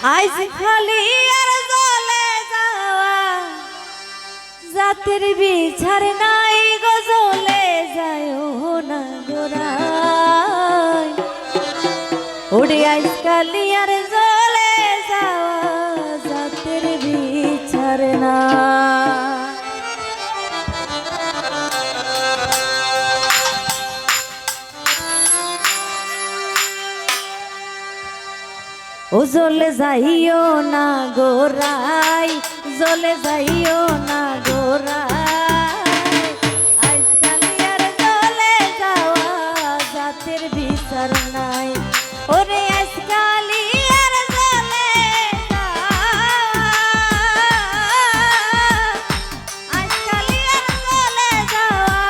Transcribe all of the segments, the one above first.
আইজ খালি আর জ্বলে যাওয়া জাতের বিচার নাই গজলে যায় না গোরাই ওরে আইজ খালি আর জ্বলে যাওয়া জাতের বিচার না ও জ্বলে যাইও না গোরাই জ্বলে যাইও না গোরাই আজকালি আর জ্বলে যাওয়া জাতের বিচার নাই ওরে আজকালি আর জ্বলে আজকালি আর জ্বলে যাওয়া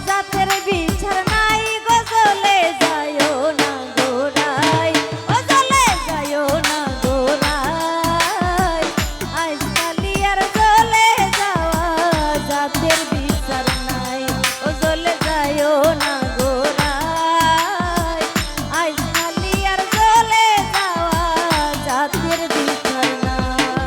জাতের বিচার নাই গো জ্বলে যাইও না গোরাই ও জ্বলে যাইও না গোরাই আজকালি আর জ্বলে যাওয়া জাতের বিচার নাই ও জ্বলে যাইও না গোরাই আজকালি আর জ্বলে যাওয়া জাতের বিচার নাই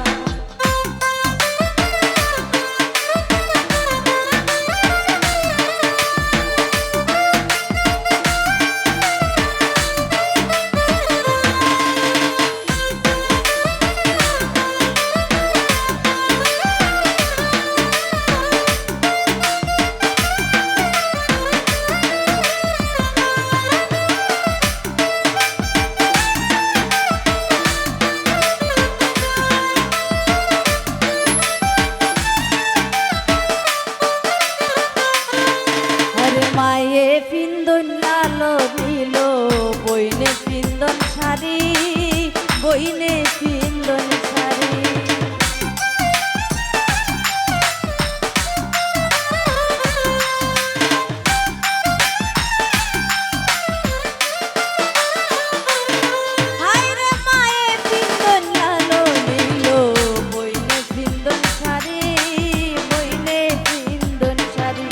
মায়ে পিন্দন লালো দিল বইনে পিন্দন শাড়ি বইনে পিন্দন শাড়ি হায়রে মায়ে পিন্দন লালো দিল বইনে পিন্দন শাড়ি বইনে পিন্দন শাড়ি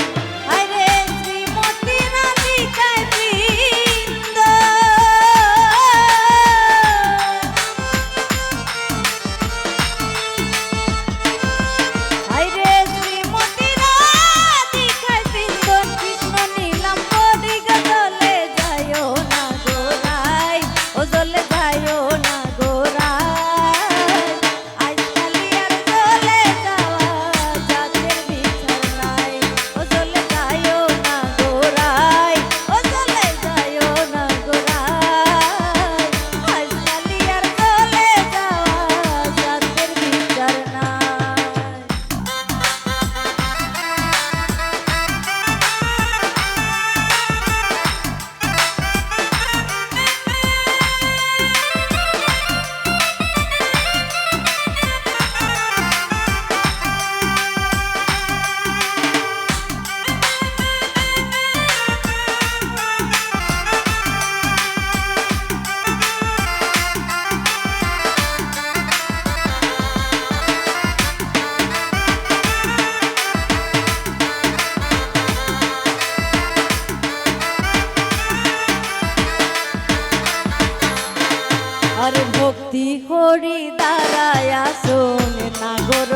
আর ভক্তি করি দাঁড়ায়া শোনে নাগর